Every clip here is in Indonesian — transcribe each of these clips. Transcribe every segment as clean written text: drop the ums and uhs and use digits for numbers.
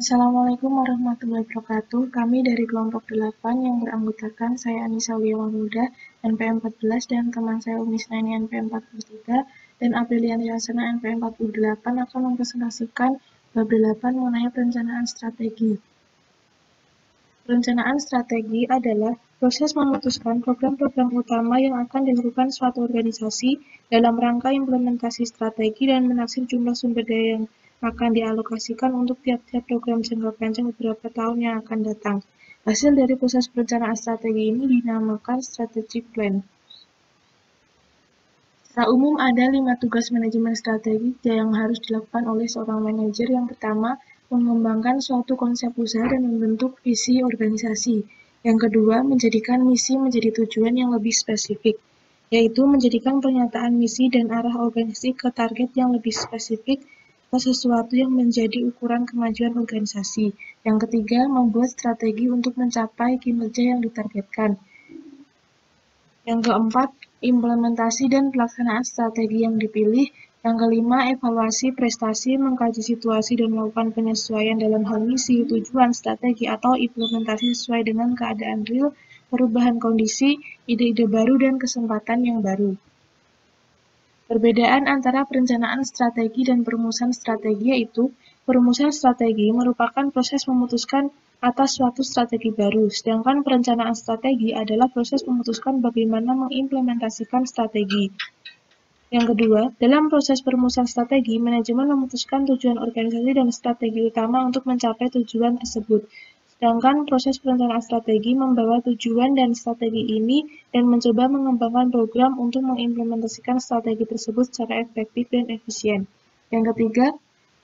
Assalamualaikum warahmatullahi wabarakatuh. Kami dari kelompok 8 yang beranggotakan saya Anissa Wiyawangmuda, NPM 14, dan teman saya Umi Snaini NPM 43, dan Apriliani Hasana NPM 48 akan mempresentasikan bab 8 mengenai perencanaan strategi. Perencanaan strategi adalah proses memutuskan program-program utama yang akan dilakukan suatu organisasi dalam rangka implementasi strategi dan menaksir jumlah sumber daya yang akan dialokasikan untuk tiap-tiap program jangka panjang beberapa tahun yang akan datang. Hasil dari proses perencanaan strategi ini dinamakan strategic plan. Secara umum ada 5 tugas manajemen strategi yang harus dilakukan oleh seorang manajer. Yang pertama, mengembangkan suatu konsep usaha dan membentuk visi organisasi. Yang kedua, menjadikan misi menjadi tujuan yang lebih spesifik, yaitu menjadikan pernyataan misi dan arah organisasi ke target yang lebih spesifik atau sesuatu yang menjadi ukuran kemajuan organisasi. Yang ketiga, membuat strategi untuk mencapai kinerja yang ditargetkan. Yang keempat, implementasi dan pelaksanaan strategi yang dipilih. Yang kelima, evaluasi prestasi, mengkaji situasi dan melakukan penyesuaian dalam hal misi, tujuan, strategi, atau implementasi sesuai dengan keadaan real, perubahan kondisi, ide-ide baru, dan kesempatan yang baru. Perbedaan antara perencanaan strategi dan perumusan strategi yaitu, perumusan strategi merupakan proses memutuskan atas suatu strategi baru, sedangkan perencanaan strategi adalah proses memutuskan bagaimana mengimplementasikan strategi. Yang kedua, dalam proses perumusan strategi, manajemen memutuskan tujuan organisasi dan strategi utama untuk mencapai tujuan tersebut. Sedangkan proses perencanaan strategi membawa tujuan dan strategi ini dan mencoba mengembangkan program untuk mengimplementasikan strategi tersebut secara efektif dan efisien. Yang ketiga,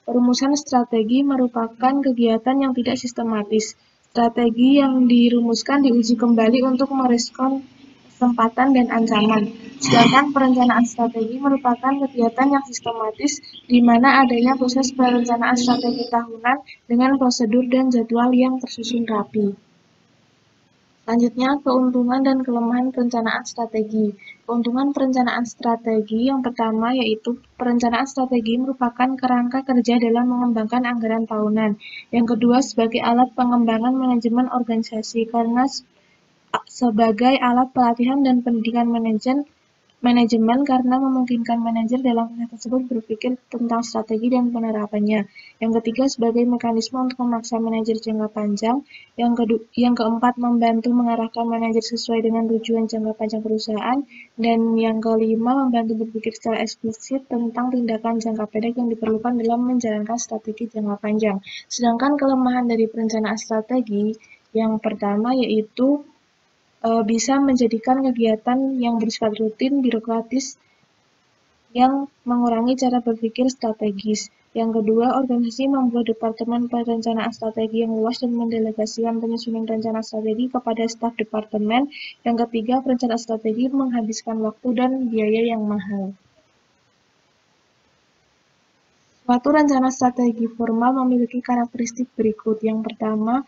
perumusan strategi merupakan kegiatan yang tidak sistematis. Strategi yang dirumuskan diuji kembali untuk merespon kesempatan dan ancaman. Sedangkan perencanaan strategi merupakan kegiatan yang sistematis di mana adanya proses perencanaan strategi tahunan dengan prosedur dan jadwal yang tersusun rapi. Selanjutnya, keuntungan dan kelemahan perencanaan strategi. Keuntungan perencanaan strategi yang pertama yaitu perencanaan strategi merupakan kerangka kerja dalam mengembangkan anggaran tahunan. Yang kedua, sebagai alat pengembangan manajemen organisasi karena sebagai alat pelatihan dan pendidikan manajemen karena memungkinkan manajer dalam proses tersebut berpikir tentang strategi dan penerapannya. Yang ketiga, sebagai mekanisme untuk memaksa manajer jangka panjang. Yang keempat, membantu mengarahkan manajer sesuai dengan tujuan jangka panjang perusahaan. Dan yang kelima, membantu berpikir secara eksplisit tentang tindakan jangka pendek yang diperlukan dalam menjalankan strategi jangka panjang. Sedangkan kelemahan dari perencanaan strategi yang pertama yaitu bisa menjadikan kegiatan yang bersifat rutin, birokratis, yang mengurangi cara berpikir strategis. Yang kedua, organisasi membuat departemen perencanaan strategi yang luas dan mendelegasikan penyusunan rencana strategi kepada staf departemen. Yang ketiga, perencanaan strategi menghabiskan waktu dan biaya yang mahal. Suatu rencana strategi formal memiliki karakteristik berikut. Yang pertama,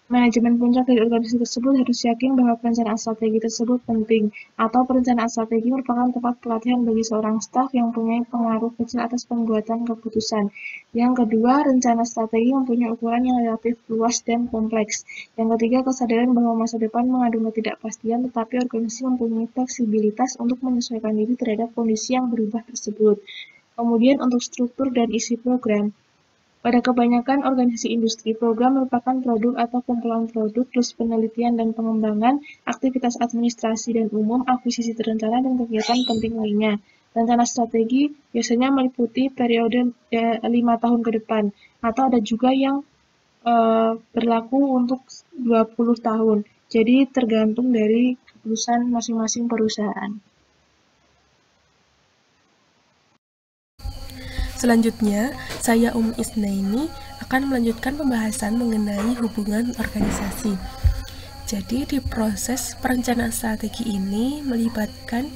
manajemen puncak dari organisasi tersebut harus yakin bahwa perencanaan strategi tersebut penting, atau perencanaan strategi merupakan tempat pelatihan bagi seorang staf yang mempunyai pengaruh kecil atas pembuatan keputusan. Yang kedua, rencana strategi mempunyai ukuran yang relatif luas dan kompleks. Yang ketiga, kesadaran bahwa masa depan mengandung ketidakpastian, tetapi organisasi mempunyai fleksibilitas untuk menyesuaikan diri terhadap kondisi yang berubah tersebut. Kemudian, untuk struktur dan isi program, pada kebanyakan organisasi industri, program merupakan produk atau kumpulan produk, plus penelitian dan pengembangan, aktivitas administrasi dan umum, akuisisi terencana, dan kegiatan penting lainnya. Rencana strategi biasanya meliputi periode 5 tahun ke depan, atau ada juga yang berlaku untuk 20 tahun. Jadi tergantung dari keputusan masing-masing perusahaan. Selanjutnya, saya Isnaini akan melanjutkan pembahasan mengenai hubungan organisasi. Jadi, di proses perencanaan strategi ini melibatkan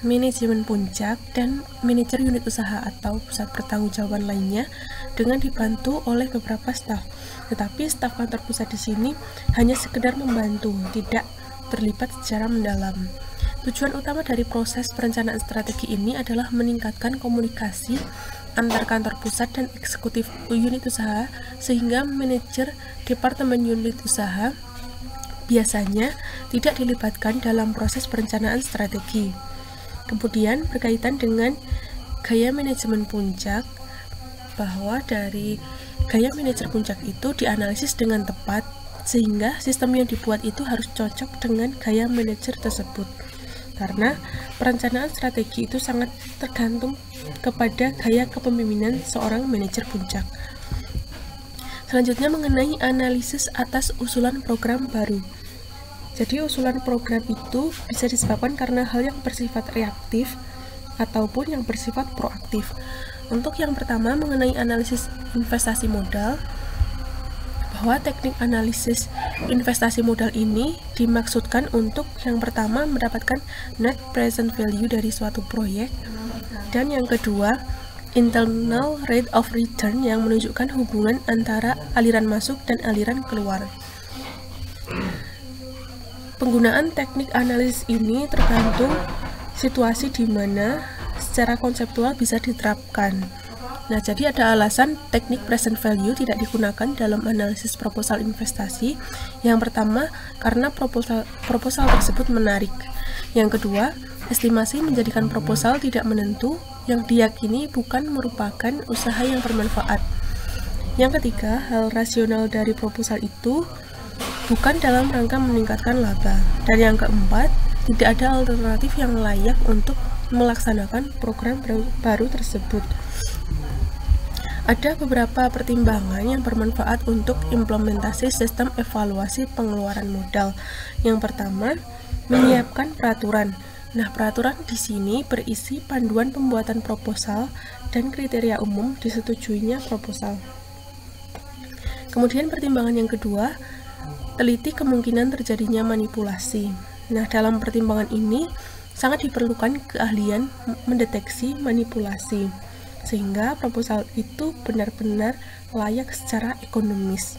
manajemen puncak dan manajer unit usaha atau pusat pertanggungjawaban lainnya dengan dibantu oleh beberapa staf. Tetapi staf kantor pusat di sini hanya sekedar membantu, tidak terlibat secara mendalam. Tujuan utama dari proses perencanaan strategi ini adalah meningkatkan komunikasi antar kantor pusat dan eksekutif unit usaha, sehingga manajer departemen unit usaha biasanya tidak dilibatkan dalam proses perencanaan strategi. Kemudian berkaitan dengan gaya manajemen puncak, bahwa dari gaya manajer puncak itu dianalisis dengan tepat, sehingga sistem yang dibuat itu harus cocok dengan gaya manajer tersebut. Karena perencanaan strategi itu sangat tergantung kepada gaya kepemimpinan seorang manajer puncak. Selanjutnya mengenai analisis atas usulan program baru. Jadi usulan program itu bisa disebabkan karena hal yang bersifat reaktif ataupun yang bersifat proaktif. Untuk yang pertama mengenai analisis investasi modal, bahwa teknik analisis investasi modal ini dimaksudkan untuk yang pertama mendapatkan net present value dari suatu proyek, dan yang kedua internal rate of return yang menunjukkan hubungan antara aliran masuk dan aliran keluar. Penggunaan teknik analisis ini tergantung situasi di mana secara konseptual bisa diterapkan. Nah, jadi ada alasan teknik present value tidak digunakan dalam analisis proposal investasi. Yang pertama, karena proposal tersebut menarik. Yang kedua, estimasi menjadikan proposal tidak menentu yang diyakini bukan merupakan usaha yang bermanfaat. Yang ketiga, hal rasional dari proposal itu bukan dalam rangka meningkatkan laba. Dan yang keempat, tidak ada alternatif yang layak untuk melaksanakan program baru tersebut. Ada beberapa pertimbangan yang bermanfaat untuk implementasi sistem evaluasi pengeluaran modal. Yang pertama, menyiapkan peraturan. Nah, peraturan di sini berisi panduan pembuatan proposal dan kriteria umum disetujuinya proposal. Kemudian pertimbangan yang kedua, teliti kemungkinan terjadinya manipulasi. Nah, dalam pertimbangan ini sangat diperlukan keahlian mendeteksi manipulasi, sehingga proposal itu benar-benar layak secara ekonomis.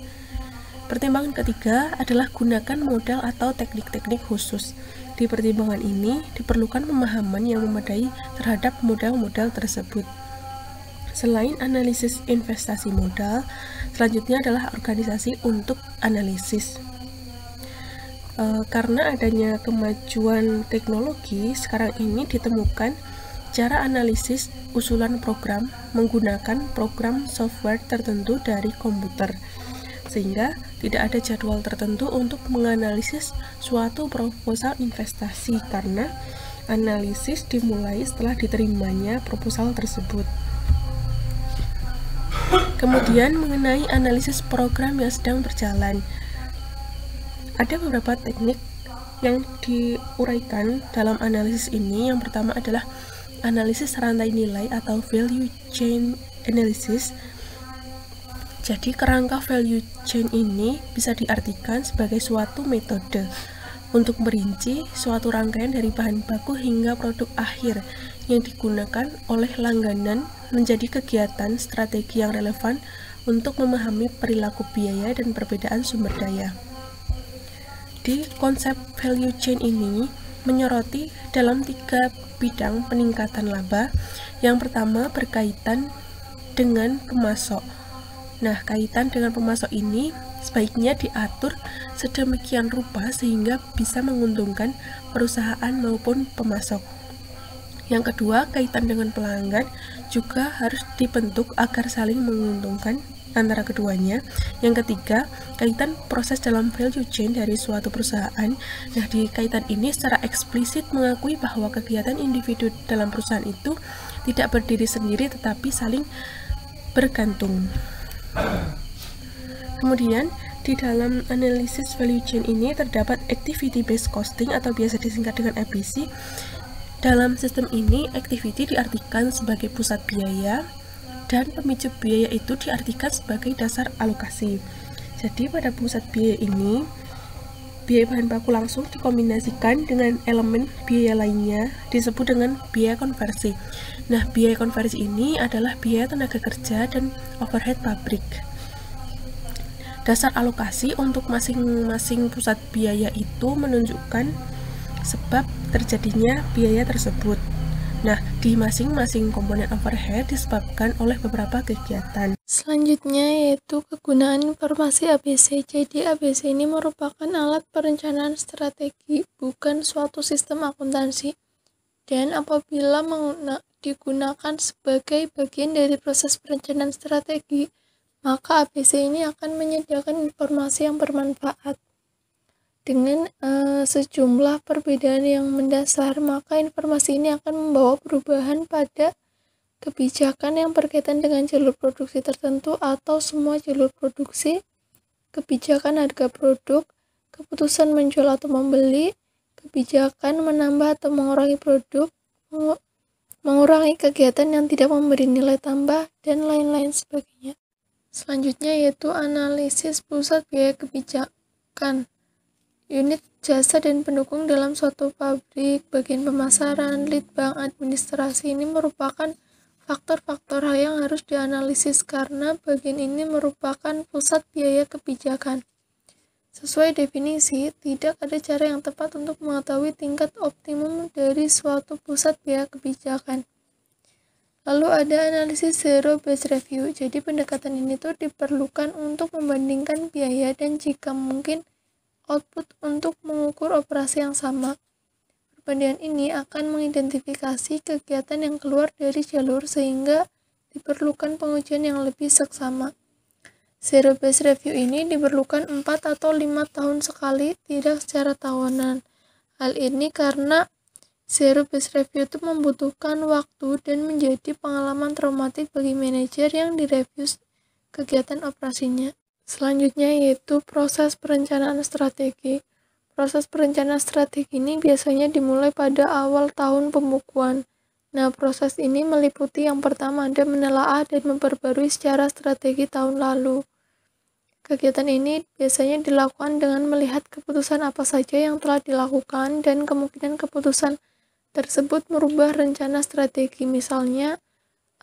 Pertimbangan ketiga adalah gunakan modal atau teknik-teknik khusus. Di pertimbangan ini diperlukan pemahaman yang memadai terhadap modal-modal tersebut. Selain analisis investasi modal, selanjutnya adalah organisasi untuk analisis. Karena adanya kemajuan teknologi, sekarang ini ditemukan cara analisis usulan program menggunakan program software tertentu dari komputer, sehingga tidak ada jadwal tertentu untuk menganalisis suatu proposal investasi karena analisis dimulai setelah diterimanya proposal tersebut. Kemudian mengenai analisis program yang sedang berjalan, ada beberapa teknik yang diuraikan dalam analisis ini. Yang pertama adalah analisis rantai nilai atau value chain analysis. Jadi kerangka value chain ini bisa diartikan sebagai suatu metode untuk merinci suatu rangkaian dari bahan baku hingga produk akhir yang digunakan oleh langganan menjadi kegiatan strategi yang relevan untuk memahami perilaku biaya dan perbedaan sumber daya. Di konsep value chain ini menyoroti dalam 3 bidang peningkatan laba. Yang pertama berkaitan dengan pemasok. Nah, kaitan dengan pemasok ini sebaiknya diatur sedemikian rupa sehingga bisa menguntungkan perusahaan maupun pemasok. Yang kedua, kaitan dengan pelanggan juga harus dibentuk agar saling menguntungkan antara keduanya. Yang ketiga, kaitan proses dalam value chain dari suatu perusahaan. Nah, di kaitan ini secara eksplisit mengakui bahwa kegiatan individu dalam perusahaan itu tidak berdiri sendiri tetapi saling bergantung. Kemudian, di dalam analisis value chain ini terdapat activity based costing atau biasa disingkat dengan ABC. Dalam sistem ini, activity diartikan sebagai pusat biaya dan pemicu biaya itu diartikan sebagai dasar alokasi. Jadi pada pusat biaya ini, biaya bahan baku langsung dikombinasikan dengan elemen biaya lainnya disebut dengan biaya konversi. Nah, biaya konversi ini adalah biaya tenaga kerja dan overhead pabrik. Dasar alokasi untuk masing-masing pusat biaya itu menunjukkan sebab terjadinya biaya tersebut. Nah, di masing-masing komponen overhead disebabkan oleh beberapa kegiatan. Selanjutnya yaitu kegunaan informasi ABC. Jadi ABC ini merupakan alat perencanaan strategi, bukan suatu sistem akuntansi. Dan apabila digunakan sebagai bagian dari proses perencanaan strategi, maka ABC ini akan menyediakan informasi yang bermanfaat. Dengan sejumlah perbedaan yang mendasar, maka informasi ini akan membawa perubahan pada kebijakan yang berkaitan dengan jalur produksi tertentu atau semua jalur produksi, kebijakan harga produk, keputusan menjual atau membeli, kebijakan menambah atau mengurangi produk, mengurangi kegiatan yang tidak memberi nilai tambah, dan lain-lain sebagainya. Selanjutnya yaitu analisis pusat biaya kebijakan. Unit jasa dan pendukung dalam suatu pabrik, bagian pemasaran, lead bank, administrasi ini merupakan faktor-faktor yang harus dianalisis karena bagian ini merupakan pusat biaya kebijakan. Sesuai definisi, tidak ada cara yang tepat untuk mengetahui tingkat optimum dari suatu pusat biaya kebijakan. Lalu ada analisis zero-based review. Jadi pendekatan ini tuh diperlukan untuk membandingkan biaya dan jika mungkin output untuk mengukur operasi yang sama. Perbandingan ini akan mengidentifikasi kegiatan yang keluar dari jalur sehingga diperlukan pengujian yang lebih seksama. Zero-based review ini diperlukan 4 atau 5 tahun sekali, tidak secara tahunan. Hal ini karena zero-based review itu membutuhkan waktu dan menjadi pengalaman traumatik bagi manajer yang direview kegiatan operasinya. Selanjutnya yaitu proses perencanaan strategi. Proses perencanaan strategi ini biasanya dimulai pada awal tahun pembukuan. Nah, proses ini meliputi yang pertama ada menelaah dan memperbarui secara strategi tahun lalu. Kegiatan ini biasanya dilakukan dengan melihat keputusan apa saja yang telah dilakukan dan kemungkinan keputusan tersebut merubah rencana strategi. Misalnya,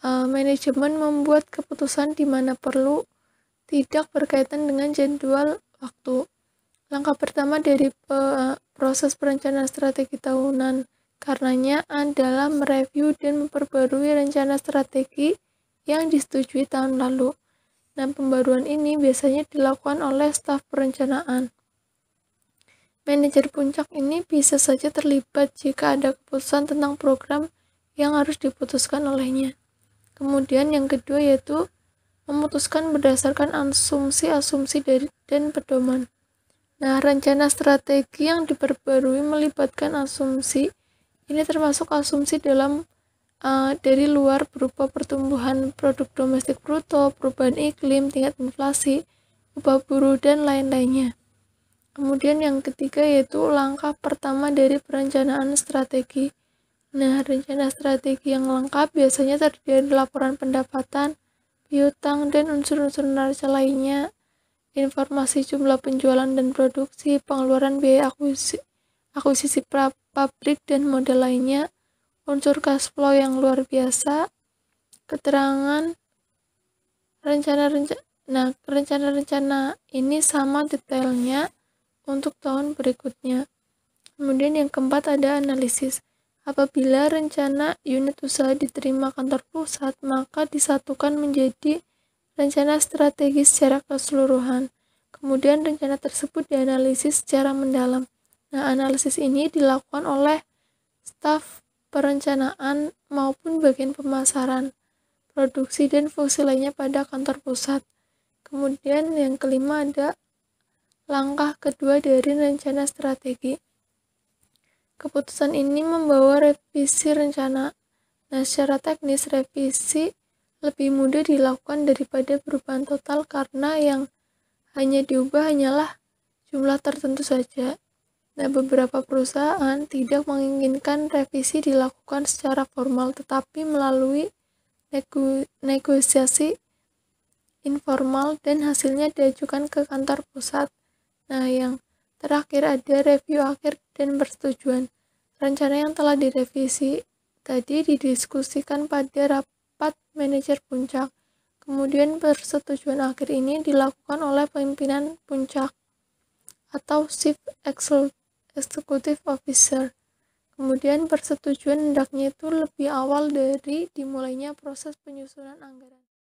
manajemen membuat keputusan di mana perlu tidak berkaitan dengan jadwal waktu. Langkah pertama dari proses perencanaan strategi tahunan karenanya adalah mereview dan memperbarui rencana strategi yang disetujui tahun lalu. Nah, pembaruan ini biasanya dilakukan oleh staf perencanaan. Manajer puncak ini bisa saja terlibat jika ada keputusan tentang program yang harus diputuskan olehnya. Kemudian yang kedua yaitu memutuskan berdasarkan asumsi-asumsi dan pedoman. Nah, rencana strategi yang diperbarui melibatkan asumsi. Ini termasuk asumsi dari luar berupa pertumbuhan produk domestik bruto, perubahan iklim, tingkat inflasi, upah buruh, dan lain-lainnya. Kemudian yang ketiga yaitu langkah pertama dari perencanaan strategi. Nah, rencana strategi yang lengkap biasanya terdiri dari laporan pendapatan, piutang, dan unsur-unsur neraca lainnya, informasi jumlah penjualan dan produksi, pengeluaran biaya akuisisi pabrik dan modal lainnya, unsur cash flow yang luar biasa, keterangan rencana ini sama detailnya untuk tahun berikutnya. Kemudian yang keempat ada analisis. Apabila rencana unit usaha diterima kantor pusat, maka disatukan menjadi rencana strategi secara keseluruhan. Kemudian rencana tersebut dianalisis secara mendalam. Nah, analisis ini dilakukan oleh staf perencanaan maupun bagian pemasaran, produksi, dan fungsi lainnya pada kantor pusat. Kemudian yang kelima ada langkah kedua dari rencana strategi. Keputusan ini membawa revisi rencana. Nah, secara teknis revisi lebih mudah dilakukan daripada perubahan total karena yang hanya diubah hanyalah jumlah tertentu saja. Nah, beberapa perusahaan tidak menginginkan revisi dilakukan secara formal tetapi melalui negosiasi informal dan hasilnya diajukan ke kantor pusat. Nah, yang terakhir ada review akhir dan persetujuan. Rencana yang telah direvisi tadi didiskusikan pada rapat manajer puncak. Kemudian persetujuan akhir ini dilakukan oleh pimpinan puncak atau Chief Executive Officer. Kemudian persetujuan hendaknya itu lebih awal dari dimulainya proses penyusunan anggaran.